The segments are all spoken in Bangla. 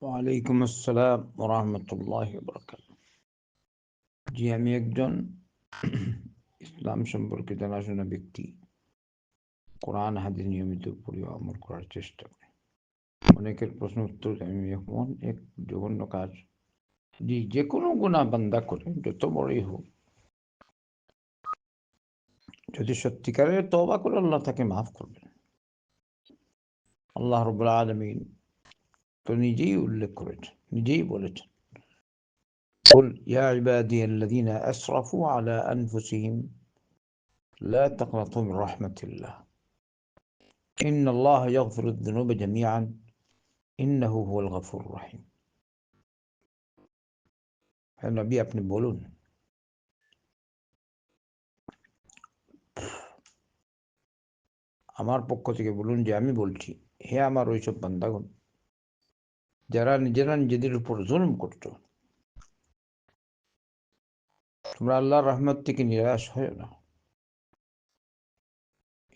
ওয়ালাইকুম আসসালাম ওরহমতুল্লাহি ওয়াবারাকাতুহু। জি, আমি একজন ইসলাম সম্পর্কে জানাশোনা ব্যক্তি। কোরআন হাদিস নিয়মিত পড়ি ও আমল করার চেষ্টা করি। অনেকের প্রশ্ন উত্তর আমি এমন এক জঘন্য কাজ, যে কোনো গুনাহ বান্দা করে, যত বড়ই হোক, যদি সত্যিকারের তওবা করে আল্লাহ তাকে মাফ করবেন। আল্লাহ রাব্বুল আলামিন তো নিজেই উল্লেখ করেছেন, নিজেই বলেছেন, কুল ইয়া ইবাদিয়াল্লাযীনা আসরাফু আলা আনফুসিহিম লা তাকনাতু মির রাহমাতিল্লাহ ইন্নাল্লাহা ইয়াগফিরুয যুনুবা জামিআন ইন্নাহু হুয়াল গফুরুর রহিম। হে নবী, আপনি বলুন, আমার পক্ষ থেকে বলুন যে আমি বলছি, হে আমার ওইসব বান্দাগণ যারা নিজেরা নিজেদের উপর জুলুম করছো, তোমরা আল্লাহর রহমত থেকে নিরাশ হয় না।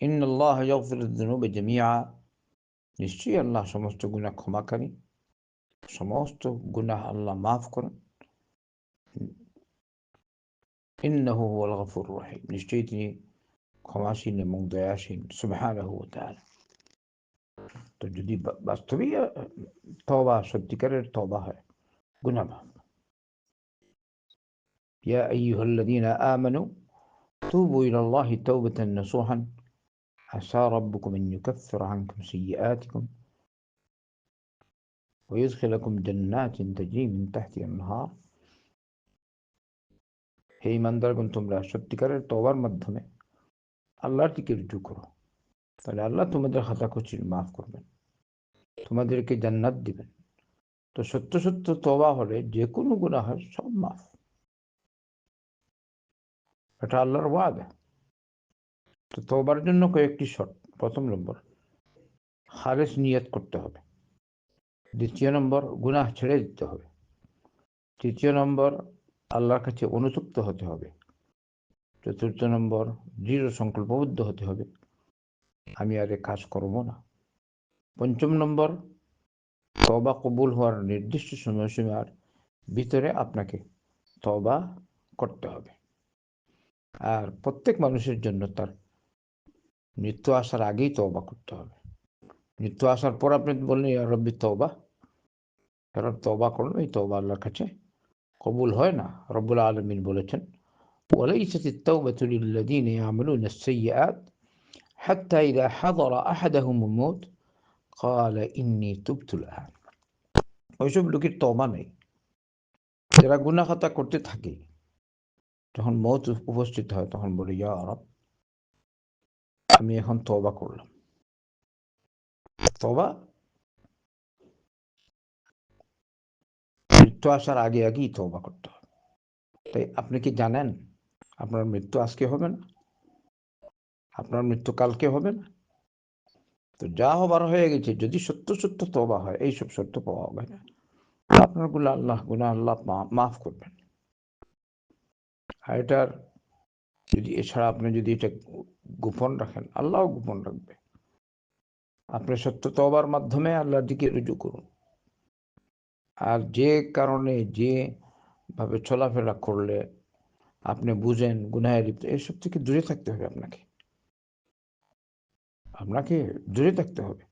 ইন্নাল্লাহা ইয়াগফিরুয যুনুবা জামিআ, নিশ্চয়ই আল্লাহ সমস্ত গুনাহ ক্ষমাকারী, সমস্ত গুনাহ আল্লাহ মাফ করেন। ইন্নাহু হুয়াল গফুরুর রহিম, নিশ্চয়ই তিনি ক্ষমাসীন এবং দয়াসীন সুবহানাহু ওয়া তাআলা। তো যদি বাস্তবেই তওবা, সত্যিকারের তওবা হয়, গুনাহ মাফ। ইয়া আইয়ুহাল্লাযীনা আমানু তুবু ইলাল্লাহি তাওবাতান নাসুহান আসা রাব্বুকুম আন ইউকাফফিরা আনকুম সাইয়্যাতিকুম ওয়া ইউদখিলাকুম জান্নাতিন তাজরি মিন তাহতিহা আল-আনহার। হে ঈমানদারগণ, তোমরা সত্যিকারের তওবার মাধ্যমে আল্লাহর দিকে রুজু করো, তাহলে আল্লাহ তোমাদের খাতা-খুচি মাফ করবেন, তোমাদেরকে জান্নাত দিবেন। তো সত্য সত্য তওবা হলে যে কোনো গুনাহের সব মাফ। এটা আল্লাহর ওয়াদা। তো তওবার জন্য কয়েকটি শর্ত। প্রথম নম্বর, খালেস নিয়ত করতে হবে। দ্বিতীয় নম্বর, গুনাহ ছেড়ে দিতে হবে। তৃতীয় নম্বর, আল্লাহর কাছে অনুতপ্ত হতে হবে। চতুর্থ নম্বর, দৃঢ় সংকল্পবদ্ধ হতে হবে, আমি আর এ কাজ করব না। পঞ্চম নম্বর, তওবা কবুল হওয়ার নির্দিষ্ট সময়সীমার ভিতরে আপনাকে তওবা করতে হবে। আর প্রত্যেক মানুষের জন্য তার মৃত্যু আসার আগেই তওবা করতে হবে। মৃত্যু আসার পর আপনি বললেন ইয়া রব্বি তওবা, কারণ তওবা করলে এই তওবা আল্লাহর কাছে কবুল হয় না। রব্বুল আলামিন বলেছেন, ওয়ালাইসাতিত তাওবাতু লিল্লাযীনা ইয়ামালুনা আস-সাইয়্যাত হাত্তা ইযা হাদারা আহাদাহুমুল মাউত ক্বালা ইন্নী তুবতুল আন। ওইসব লোকের তওবা নেই যারা গুনাহ খাতা করতে থাকে, যখন মওত উপস্থিত হয় তখন বলে, ইয়া রব, আমি এখন তওবা করলাম। তওবা মৃত্যু আসার আগে আগেই তওবা করতে হবে। তাই আপনি কি জানেন আপনার মৃত্যু আজকে হবে না, আপনার মৃত্যু কালকে হবে না? তো যা হবার হয়ে গেছে, যদি সত্য সত্য তওবা হয়, এইসব সত্য পাওয়া হবে না, আপনার গুনাহ আল্লাহ মাফ করবেন। আর এটার যদি এছাড়া আপনি যদি এটা গোপন রাখেন, আল্লাহও গোপন রাখবে। আপনি সত্য তওবার মাধ্যমে আল্লাহর দিকে রুজু করুন। আর যে কারণে, যে ভাবে চলাফেরা করলে আপনি বুঝেন গুনাহে লিপ্ত, এসব থেকে দূরে থাকতে হবে। আপনাকে দূরে থাকতে হবে।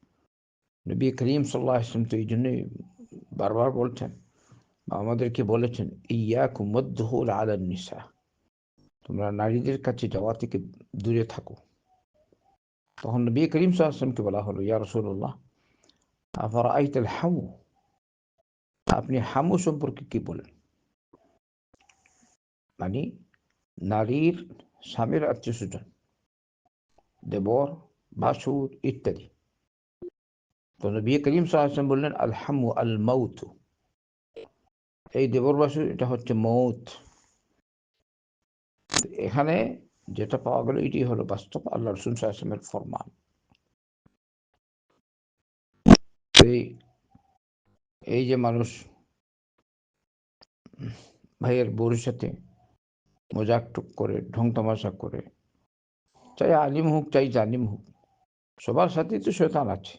নবী করিম সাল্লাল্লাহু আলাইহি ওয়াসাল্লাম তো এই জন্যই বারবার বলছেন, আমাদেরকে বলেছেন, ইয়াকুম ওয়াদ-দুখুল আলান নিসা, তোমরা নারীদের কাছে যাওয়া থেকে দূরে থাকো। তখন নবী করিম সাল্লাল্লাহু আলাইহি ওয়াসাল্লামকে বলা হলো, ইয়া রাসূলুল্লাহ, আফারাআইতাল হামু, আপনি হামু সম্পর্কে কি বলেন? মানে নারীর স্বামীর আত্মীয়স্বজন, দেবর, ভাসুর ইত্যাদি। তো নবী করিম সাল্লাল্লাহু আলাইহি ওয়াসাল্লাম বললেন, আল হামু আল মাউত, এই দেবর ভাসুর এটা হচ্ছে মৌত। এখানে যেটা পাওয়া গেল, এটি হলো বাস্তব আল্লাহ রাসূল সাল্লাল্লাহু আলাইহি ওয়াসাল্লামের ফরমান। এই যে মানুষ ভাইয়ের বউর সাথে মজাক টুক করে, ঢং তামাশা করে, চাই আলিম হোক চাই জালিম হোক, সবার সাথেই তো শয়তান আছে।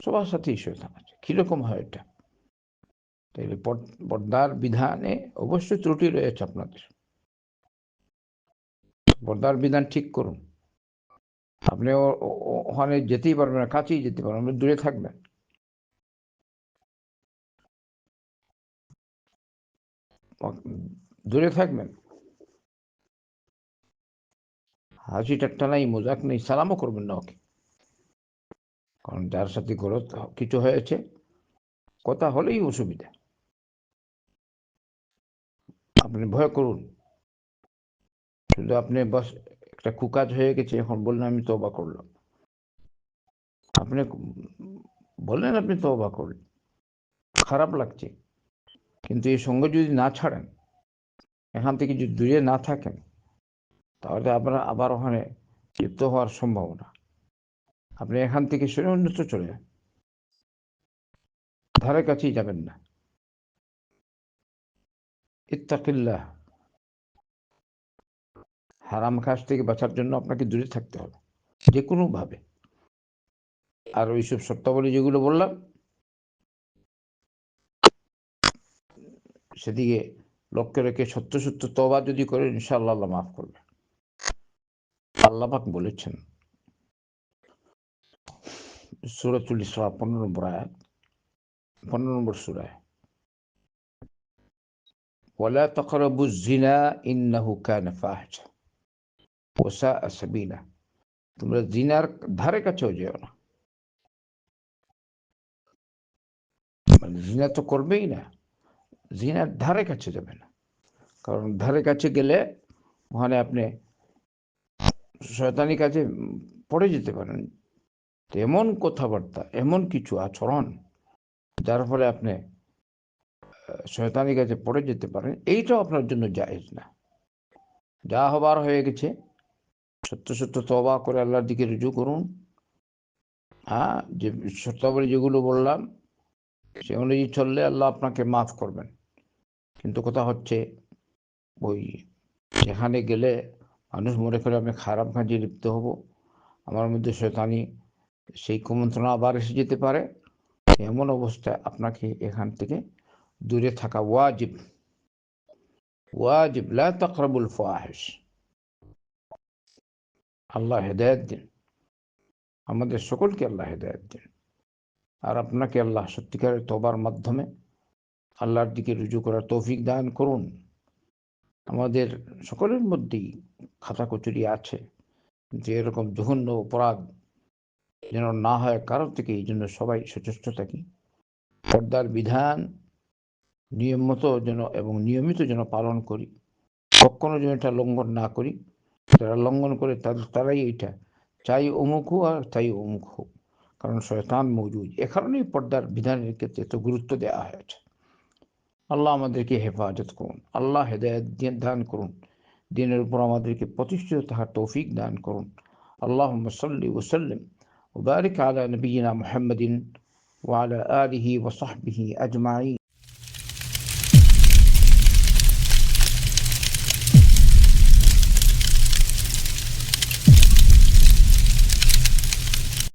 সবার সাথেই শয়তান আছে। কীরকম হয় এটা? তাইলে পর্দার বিধানে অবশ্যই ত্রুটি রয়েছে আপনাদের। পর্দার বিধান ঠিক করুন। আপনি ওখানে যেতেই পারবেন না, কাছেই যেতে পারবেন না, দূরে থাকবেন। দূরে থাকবেন। হাসি ঠাট্টা নাই, মজাক নেই, সালামও করবেন না ওকে। কারণ যার সাথে গলত কিছু হয়েছে, কথা হলেই অসুবিধা। আপনি ভয় করুন। শুধু আপনি বাস একটা কুকাজ হয়ে গেছে, এখন বললেন আমি তওবা করলাম। আপনি বললেন আপনি তওবা করলেন, খারাপ লাগছে, কিন্তু এই সঙ্গ যদি না ছাড়েন, এখান থেকে যদি দূরে না থাকেন, তাহলে আপনার আবার ওখানে লিপ্ত হওয়ার সম্ভাবনা। আপনি এখান থেকে সরে অন্যত্র চলে যান, ধারে কাছেই যাবেন না। ইত্তাকিল্লাহ। হারাম কাজ থেকে বাঁচার জন্য আপনাকে দূরে থাকতে হবে যে কোনোভাবে। আর ওইসব শর্তাবলী যেগুলো বললাম, সেদিকে লক্ষ্য রেখে সত্য সত্য তওবা যদি করেন, ইনশাআল্লাহ আল্লাহ মাফ করবে। আল্লাহ পাক বলেছেন সূরাতুল ইসরা 15 নম্বর আয়াত, 15 নম্বর সূরায়, ওয়ালা তাকরাবুজ জিনা ইন্নাহু কানা ফাহিশা ওয়া সাআ সাবিলা। তোমরা জিনার ধারে কাছেও যেও না। মানে জিনা তো করবেই না, জিনার ধারে কাছে যাবে না। কারণ ধারে কাছে গেলে ওখানে আপনি শয়তানি কাজে পড়ে যেতে পারেন। এমন কথাবার্তা, এমন কিছু আচরণ, যার ফলে আপনি শয়তানি কাজে পড়ে যেতে পারেন, এইটাও আপনার জন্য জায়েজ না। যা হবার হয়ে গেছে, সত্য সত্য তওবা করে আল্লাহর দিকে রুজু করুন। হ্যাঁ, যে শর্তাবলী যেগুলো বললাম, সে অনুযায়ী চললে আল্লাহ আপনাকে মাফ করবেন। কিন্তু কথা হচ্ছে, ওই যেখানে গেলে মানুষ মনে করে আমি খারাপ কাজে লিপ্ত হব, আমার মধ্যে শয়তানি সেই কুমন্ত্রণা আবার এসে যেতে পারে, এমন অবস্থায় আপনাকে এখান থেকে দূরে থাকা ওয়াজিব। ওয়াজিব, লা তাকরাবুল ফাওয়াহিশ। আল্লাহ হেদায়েত দিন, আমাদের সকলকে আল্লাহ হেদায়েত দিন। আর আপনাকে আল্লাহ সত্যিকারের তওবার মাধ্যমে আল্লাহর দিকে রুজু করার তৌফিক দান করুন। আমাদের সকলের মধ্যেই খাতা কচুরি আছে, যে এরকম জঘন্য অপরাধ যেন না হয় কারো থেকে, এই জন্য সবাই সচেষ্ট থাকি। পর্দার বিধান নিয়ম মতো যেন এবং নিয়মিত যেন পালন করি, কখনো যেন এটা লঙ্ঘন না করি। যারা লঙ্ঘন করে তারাই এইটা চাই অমুক হোক আর চাই অমুক হোক, কারণ শয়তান মজুদ। এ কারণেই পর্দার বিধানের ক্ষেত্রে এত গুরুত্ব দেওয়া হয়েছে। আল্লাহ আমাদেরকে হেফাজত করুন, আল্লাহ হেদায়েত দান করুন, দিনের উপর আমাদেরকে প্রতিষ্ঠিত থাকার তৌফিক দান করুন। আল্লাহুম্মা সাল্লি ওয়া সাল্লিম ওয়া বারিক আলা নবিয়িনা মুহাম্মাদিন ওয়া আলা আলিহি ওয়া সাহবিহি আজমাইন।